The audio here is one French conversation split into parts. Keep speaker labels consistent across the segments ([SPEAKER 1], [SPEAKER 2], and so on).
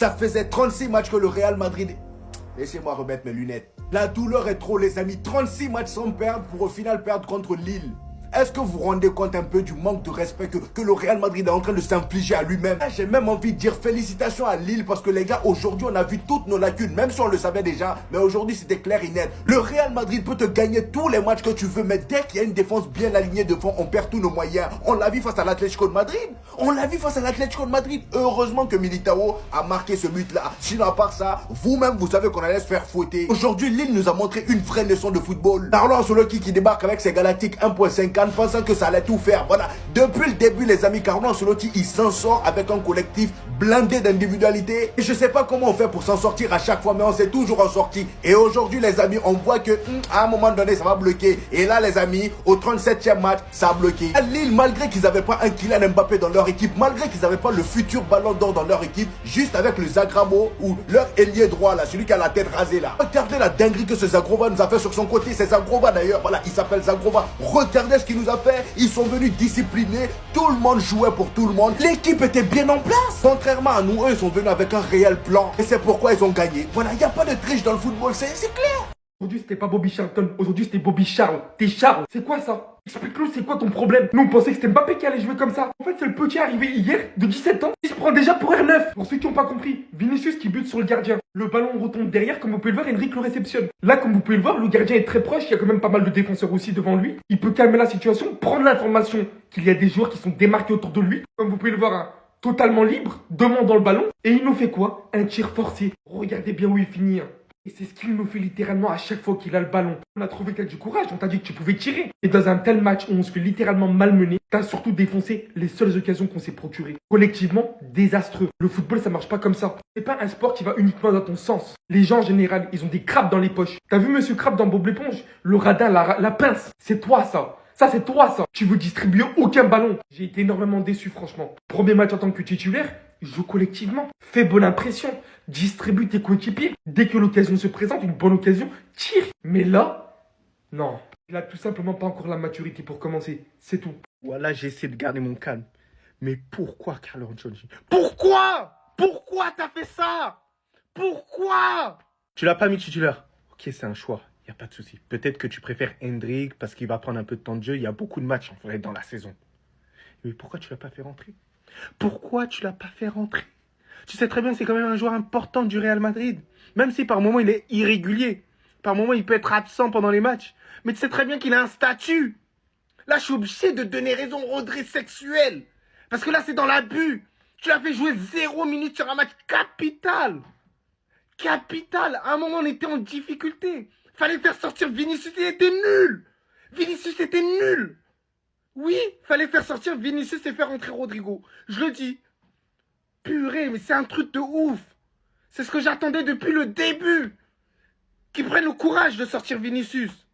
[SPEAKER 1] Ça faisait 36 matchs que le Real Madrid... Laissez-moi remettre mes lunettes. La douleur est trop, les amis. 36 matchs sans perdre pour au final perdre contre Lille. Est-ce que vous vous rendez compte un peu du manque de respect que le Real Madrid est en train de s'infliger à lui-même? J'ai même envie de dire félicitations à Lille parce que les gars, aujourd'hui on a vu toutes nos lacunes, même si on le savait déjà, mais aujourd'hui c'était clair et net. Le Real Madrid peut te gagner tous les matchs que tu veux, mais dès qu'il y a une défense bien alignée devant, on perd tous nos moyens. On l'a vu face à l'Atlético de Madrid. On l'a vu face à l'Atlético de Madrid. Heureusement que Militao a marqué ce but-là. Sinon, à part ça, vous-même, vous savez qu'on allait se faire fouetter. Aujourd'hui, Lille nous a montré une vraie leçon de football. Carlo Ancelotti qui débarque avec ses Galactiques 1.50 pensant que ça allait tout faire. Voilà, depuis le début les amis, Carlo Ancelotti il s'en sort avec un collectif blindé d'individualité. Et je sais pas comment on fait pour s'en sortir à chaque fois, mais on s'est toujours en sorti. Et aujourd'hui les amis, on voit que à un moment donné ça va bloquer. Et là les amis, au 37e match, ça a bloqué. À Lille, malgré qu'ils n'avaient pas un Kylian Mbappé dans leur équipe, malgré qu'ils n'avaient pas le futur ballon d'or dans leur équipe, juste avec le Zagramo ou leur ailier droit là, celui qui a la tête rasée là. Regardez la dinguerie que ce Zagrova nous a fait sur son côté. C'est Zagrova d'ailleurs, voilà, il s'appelle Zagrova. Regardez ce qu'il nous a fait. Ils sont venus disciplinés, tout le monde jouait pour tout le monde. L'équipe était bien en place. Contrairement à nous, eux ils sont venus avec un réel plan. Et c'est pourquoi ils ont gagné. Voilà, il n'y a pas de triche dans le football, c'est clair.
[SPEAKER 2] Aujourd'hui c'était pas Bobby Charlton, aujourd'hui c'était Bobby Charles. T'es Charles, c'est quoi ça? Explique-nous c'est quoi ton problème? Nous on pensait que c'était Mbappé qui allait jouer comme ça. En fait c'est le petit arrivé hier de 17 ans, il se prend déjà pour R9. Pour ceux qui n'ont pas compris, Vinicius qui bute sur le gardien. Le ballon retombe derrière, comme vous pouvez le voir, Henrik le réceptionne. Là comme vous pouvez le voir, le gardien est très proche, il y a quand même pas mal de défenseurs aussi devant lui. Il peut calmer la situation, prendre l'information qu'il y a des joueurs qui sont démarqués autour de lui. Comme vous pouvez le voir, hein, totalement libre, demandant le ballon. Et il nous fait quoi? Un tir forcé. Regardez bien où il finit. Hein. Et c'est ce qu'il nous fait littéralement à chaque fois qu'il a le ballon. On a trouvé que t'as du courage, on t'a dit que tu pouvais tirer. Et dans un tel match où on se fait littéralement malmener, t'as surtout défoncé les seules occasions qu'on s'est procurées. Collectivement, désastreux. Le football, ça marche pas comme ça. C'est pas un sport qui va uniquement dans ton sens. Les gens en général, ils ont des crabes dans les poches. T'as vu Monsieur Crabe dans Bob l'éponge? Le radin, la pince. C'est toi ça. Ça, c'est toi, ça. Tu veux distribuer aucun ballon. J'ai été énormément déçu, franchement. Premier match en tant que titulaire, joue collectivement. Fais bonne impression. Distribue tes coéquipiers. Dès que l'occasion se présente, une bonne occasion, tire. Mais là, non. Il a tout simplement pas encore la maturité pour commencer. C'est tout.
[SPEAKER 3] Voilà, j'essaie de garder mon calme. Mais pourquoi, Carlo Ancelotti? Pourquoi? Pourquoi t'as fait ça? Pourquoi? Tu l'as pas mis titulaire. Ok, c'est un choix. Il n'y a pas de souci. Peut-être que tu préfères Hendrik parce qu'il va prendre un peu de temps de jeu. Il y a beaucoup de matchs en vrai dans la saison. Mais pourquoi tu l'as pas fait rentrer? Pourquoi tu l'as pas fait rentrer? Tu sais très bien que c'est quand même un joueur important du Real Madrid. Même si par moment il est irrégulier. Par moment il peut être absent pendant les matchs. Mais tu sais très bien qu'il a un statut. Là je suis obligé de donner raison au redress sexuel. Parce que là c'est dans l'abus. Tu l'as fait jouer 0 minutes sur un match capital. Capital. À un moment on était en difficulté. Fallait faire sortir Vinicius, il était nul. Vinicius était nul. Oui, fallait faire sortir Vinicius et faire rentrer Rodrigo. Je le dis. Purée, mais c'est un truc de ouf. C'est ce que j'attendais depuis le début. Qu'ils prennent le courage de sortir Vinicius.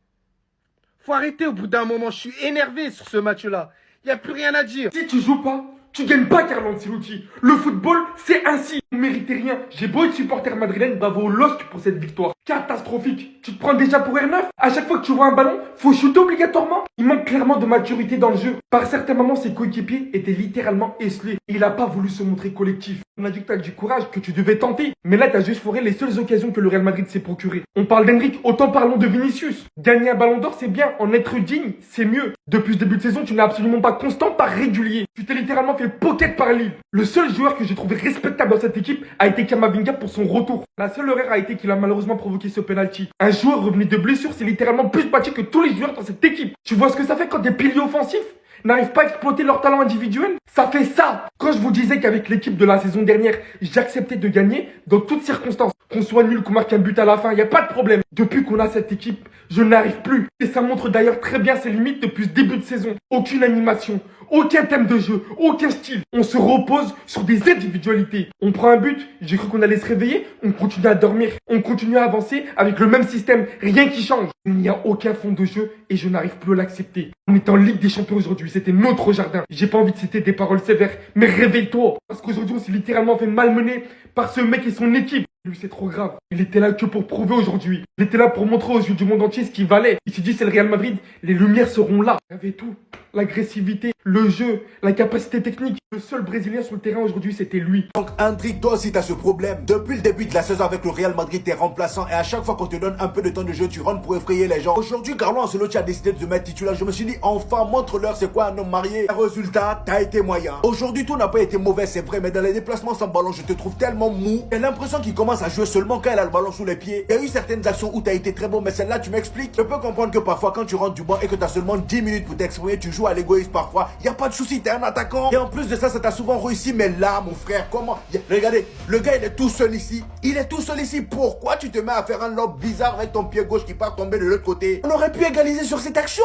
[SPEAKER 3] Faut arrêter au bout d'un moment. Je suis énervé sur ce match-là. Il n'y a plus rien à dire.
[SPEAKER 2] Si tu joues pas, tu gagnes pas, Carlo Ancelotti. Le football, c'est ainsi. Vous ne méritez rien. J'ai beau être supporter madrilène, bravo au LOSC pour cette victoire. Catastrophique. Tu te prends déjà pour R9. À chaque fois que tu vois un ballon, faut shooter obligatoirement. Il manque clairement de maturité dans le jeu. Par certains moments, ses coéquipiers étaient littéralement esselés. Il a pas voulu se montrer collectif. On a dit que t'as du courage, que tu devais tenter. Mais là, t'as juste foiré les seules occasions que le Real Madrid s'est procurées. On parle d'Henrik, autant parlons de Vinicius. Gagner un ballon d'or, c'est bien. En être digne, c'est mieux. Depuis ce début de saison, tu n'es absolument pas constant, pas régulier. Tu t'es littéralement fait pocket par Lille. Le seul joueur que j'ai trouvé respectable dans cette équipe a été Camavinga pour son retour. La seule erreur a été qu'il a malheureusement provoqué ce penalty. Un joueur revenu de blessure, c'est littéralement plus battu que tous les joueurs dans cette équipe. Tu vois ce que ça fait quand des piliers offensifs n'arrivent pas à exploiter leur talent individuel? Ça fait ça. Quand je vous disais qu'avec l'équipe de la saison dernière, j'acceptais de gagner dans toutes circonstances. Qu'on soit nul, qu'on marque un but à la fin, il n'y a pas de problème. Depuis qu'on a cette équipe, je n'arrive plus. Et ça montre d'ailleurs très bien ses limites depuis ce début de saison. Aucune animation, aucun thème de jeu, aucun style. On se repose sur des individualités. On prend un but, j'ai cru qu'on allait se réveiller, on continue à dormir. On continue à avancer avec le même système, rien qui change. Il n'y a aucun fond de jeu et je n'arrive plus à l'accepter. On est en Ligue des Champions aujourd'hui, c'était notre jardin. J'ai pas envie de citer des paroles sévères, mais réveille-toi. Parce qu'aujourd'hui on s'est littéralement fait malmener par ce mec et son équipe. Lui c'est trop grave. Il était là que pour prouver aujourd'hui. Il était là pour montrer aux yeux du monde entier ce qu'il valait. Il s'est dit c'est le Real Madrid, les lumières seront là. Il y avait tout. l'agressivité, le jeu, la capacité technique. Le seul Brésilien sur le terrain aujourd'hui, c'était lui.
[SPEAKER 1] Donc Hendrik, toi aussi t'as ce problème. Depuis le début de la saison avec le Real Madrid, t'es remplaçant et à chaque fois qu'on te donne un peu de temps de jeu, tu rentres pour effrayer les gens. Aujourd'hui, Carlo Ancelotti a décidé de te mettre titulaire. Je me suis dit, enfin, montre-leur c'est quoi un homme marié. Résultat, t'as été moyen. Aujourd'hui, tout n'a pas été mauvais, c'est vrai, mais dans les déplacements sans ballon, je te trouve tellement mou. J'ai l'impression qu'il commence à jouer seulement quand il a le ballon sous les pieds. Il y a eu certaines actions où t'as été très bon, mais celle-là, tu m'expliques. Je peux comprendre que parfois, quand tu rentres du banc et que t'as seulement 10 minutes pour t'exprimer, tu joues à l'égoïsme parfois. Y a pas de souci, t'es un attaquant. Et en plus de ça, ça t'a souvent réussi. Mais là, mon frère, comment? Regardez, le gars, il est tout seul ici. Il est tout seul ici. Pourquoi tu te mets à faire un lob bizarre avec ton pied gauche qui part tomber de l'autre côté? On aurait pu égaliser sur cette action.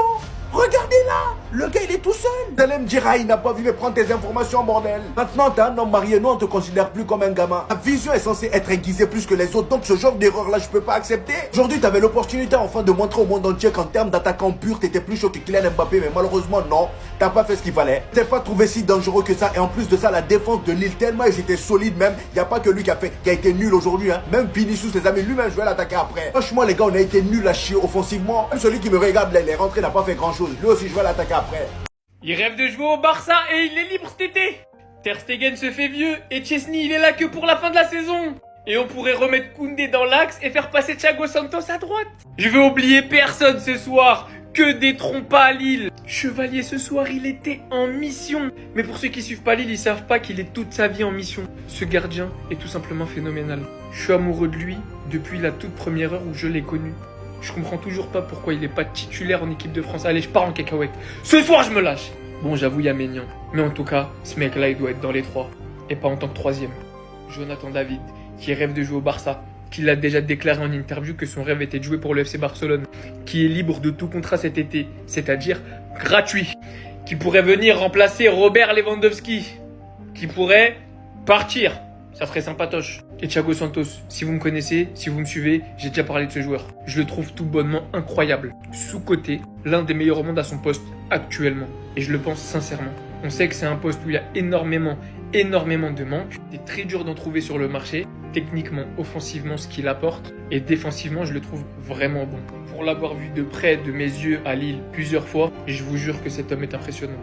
[SPEAKER 1] Regardez là, le gars il est tout seul. Vous allez me dire, ah il n'a pas vu, mais prends tes informations bordel. Maintenant t'es un homme marié, nous on te considère plus comme un gamin. Ta vision est censée être aiguisée plus que les autres, donc ce genre d'erreur là je peux pas accepter. Aujourd'hui t'avais l'opportunité enfin de montrer au monde entier qu'en termes d'attaquant pur t'étais plus chaud que Kylian Mbappé, mais malheureusement non, t'as pas fait ce qu'il fallait. T'es pas trouvé si dangereux que ça, et en plus de ça la défense de Lille tellement ils étaient solides même, y a pas que lui qui a été nul aujourd'hui hein. Même Vinicius les amis lui-même je vais l'attaquer après. Franchement les gars on a été nuls à chier offensivement. Même celui qui me regarde là il est rentré, n'a pas fait grand chose. Lui aussi je vais l'attaquer après.
[SPEAKER 4] Il rêve de jouer au Barça et il est libre cet été. Ter Stegen se fait vieux et Chesney il est là que pour la fin de la saison. Et on pourrait remettre Koundé dans l'axe et faire passer Thiago Santos à droite. Je vais oublier personne ce soir. Que des trompas à Lille. Chevalier ce soir il était en mission. Mais pour ceux qui suivent pas Lille, ils savent pas qu'il est toute sa vie en mission. Ce gardien est tout simplement phénoménal. Je suis amoureux de lui depuis la toute première heure où je l'ai connu. Je comprends toujours pas pourquoi il est pas titulaire en équipe de France. Allez, je pars en cacahuète. Ce soir, je me lâche. Bon, j'avoue, il y a Maignan. Mais en tout cas, ce mec-là, il doit être dans les 3. Et pas en tant que 3e. Jonathan David, qui rêve de jouer au Barça. Qui l'a déjà déclaré en interview que son rêve était de jouer pour le FC Barcelone. Qui est libre de tout contrat cet été. C'est-à-dire gratuit. Qui pourrait venir remplacer Robert Lewandowski. Qui pourrait partir. Ça serait sympatoche. Et Thiago Santos, si vous me connaissez, si vous me suivez, j'ai déjà parlé de ce joueur. Je le trouve tout bonnement incroyable. Sous-coté, l'un des meilleurs au monde à son poste actuellement. Et je le pense sincèrement. On sait que c'est un poste où il y a énormément de manques. C'est très dur d'en trouver sur le marché. Techniquement, offensivement, ce qu'il apporte. Et défensivement, je le trouve vraiment bon. Pour l'avoir vu de près de mes yeux à Lille plusieurs fois, je vous jure que cet homme est impressionnant.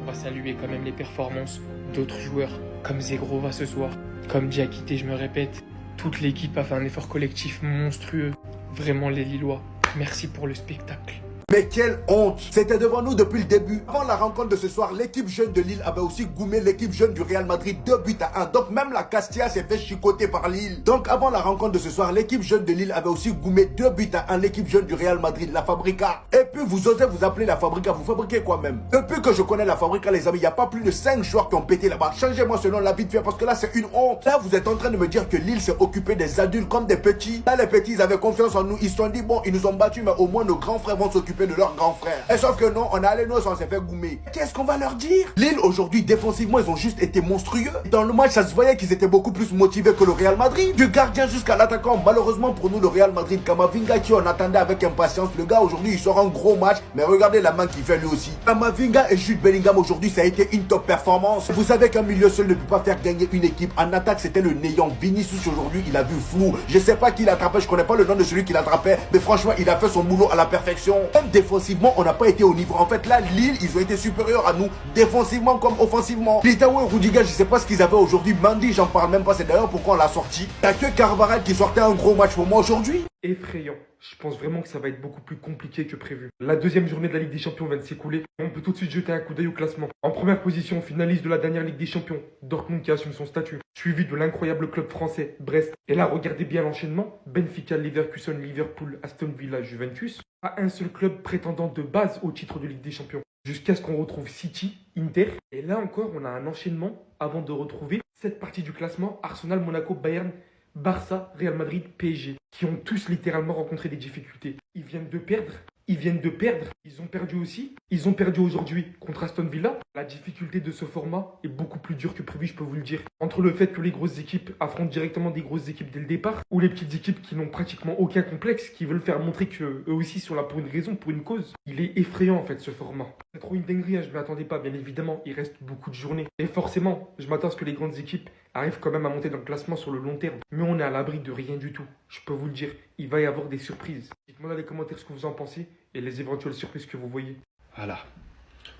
[SPEAKER 4] On va saluer quand même les performances d'autres joueurs, comme Zegrova ce soir. Comme Diakité, je me répète, toute l'équipe a fait un effort collectif monstrueux. Vraiment les Lillois, merci pour le spectacle.
[SPEAKER 1] Mais quelle honte! C'était devant nous depuis le début. Avant la rencontre de ce soir, l'équipe jeune de Lille avait aussi goumé l'équipe jeune du Real Madrid 2-1. Donc même la Castilla s'est fait chicoter par Lille. Donc avant la rencontre de ce soir, l'équipe jeune de Lille avait aussi goumé 2-1 l'équipe jeune du Real Madrid, la Fabrica. Et puis vous osez vous appeler la Fabrica, vous fabriquez quoi même? Depuis que je connais la Fabrica les amis, il n'y a pas plus de 5 joueurs qui ont pété là-bas. Changez-moi ce nom-là vite fait parce que là c'est une honte. Là vous êtes en train de me dire que Lille s'est occupé des adultes comme des petits. Là les petits ils avaient confiance en nous, ils se sont dit bon ils nous ont battus mais au moins nos grands frères vont s'occuper de leurs grands frères. Et sauf que non, on est allé nous, on s'est fait goumer. Qu'est-ce qu'on va leur dire? Lille aujourd'hui défensivement ils ont juste été monstrueux. Dans le match ça se voyait qu'ils étaient beaucoup plus motivés que le Real Madrid. Du gardien jusqu'à l'attaquant. Malheureusement pour nous le Real Madrid, Camavinga qui on attendait avec impatience. Le gars aujourd'hui il sort un gros match. Mais regardez la main qu'il fait lui aussi. Camavinga et Jude Bellingham aujourd'hui ça a été une top performance. Vous savez qu'un milieu seul ne peut pas faire gagner une équipe. En attaque c'était le néant. Vinicius aujourd'hui il a vu flou. Je sais pas qui l'attrapait, je connais pas le nom de celui qui l'attrapait. Mais franchement il a fait son boulot à la perfection. Même défensivement on n'a pas été au niveau. En fait là Lille ils ont été supérieurs à nous. Défensivement comme offensivement. Militao et Rudiger je sais pas ce qu'ils avaient aujourd'hui. Mandy j'en parle même pas. C'est d'ailleurs pourquoi on l'a sorti. T'as que Carvajal qui sortait un gros match pour moi aujourd'hui.
[SPEAKER 2] Effrayant. Je pense vraiment que ça va être beaucoup plus compliqué que prévu. La deuxième journée de la Ligue des Champions vient de s'écouler. On peut tout de suite jeter un coup d'œil au classement. En première position, finaliste de la dernière Ligue des Champions, Dortmund qui assume son statut. Suivi de l'incroyable club français, Brest. Et là, regardez bien l'enchaînement. Benfica, Leverkusen, Liverpool, Aston Villa, Juventus. Pas un seul club prétendant de base au titre de Ligue des Champions. Jusqu'à ce qu'on retrouve City, Inter. Et là encore, on a un enchaînement avant de retrouver cette partie du classement. Arsenal, Monaco, Bayern, Barça, Real Madrid, PSG, qui ont tous littéralement rencontré des difficultés. Ils viennent de perdre. Ils ont perdu aussi. Ils ont perdu aujourd'hui contre Aston Villa. La difficulté de ce format est beaucoup plus dure que prévu, je peux vous le dire. Entre le fait que les grosses équipes affrontent directement des grosses équipes dès le départ, ou les petites équipes qui n'ont pratiquement aucun complexe, qui veulent faire montrer qu'eux aussi sont là pour une raison, pour une cause. Il est effrayant en fait ce format. C'est trop une dinguerie, hein, je ne m'attendais pas, bien évidemment. Il reste beaucoup de journées. Et forcément, je m'attends à ce que les grandes équipes arrivent quand même à monter dans le classement sur le long terme. Mais on est à l'abri de rien du tout. Je peux vous le dire, il va y avoir des surprises. Dites-moi dans les commentaires ce que vous en pensez et les éventuelles surprises que vous voyez.
[SPEAKER 3] Voilà.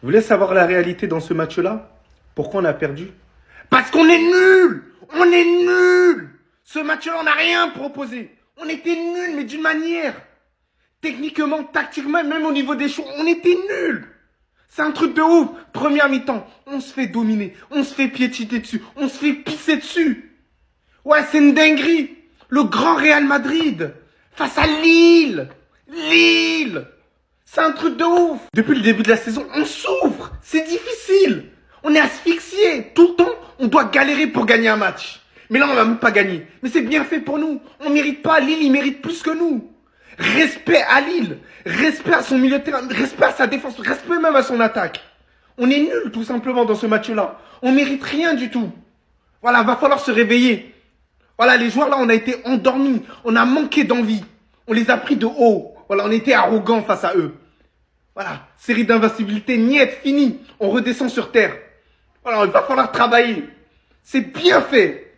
[SPEAKER 3] Vous voulez savoir la réalité dans ce match-là? Pourquoi on a perdu? Parce qu'on est nuls! On est nuls! Ce match-là, on n'a rien proposé. On était nuls, mais d'une manière. Techniquement, tactiquement, même au niveau des choix, on était nuls. C'est un truc de ouf. Première mi-temps, on se fait dominer. On se fait piétiner dessus. On se fait pisser dessus. Ouais, c'est une dinguerie. Le grand Real Madrid face à Lille. Lille. C'est un truc de ouf. Depuis le début de la saison, on souffre. C'est difficile. On est asphyxié. Tout le temps, on doit galérer pour gagner un match. Mais là, on va même pas gagner. Mais c'est bien fait pour nous. On mérite pas. Lille, il mérite plus que nous. Respect à Lille. Respect à son milieu de terrain. Respect à sa défense. Respect même à son attaque. On est nuls, tout simplement, dans ce match-là. On mérite rien du tout. Voilà, va falloir se réveiller. Voilà, les joueurs là, on a été endormis. On a manqué d'envie. On les a pris de haut. Voilà, on était arrogants face à eux. Voilà, série d'invincibilité, niet, fini. On redescend sur terre. Voilà, il va falloir travailler. C'est bien fait.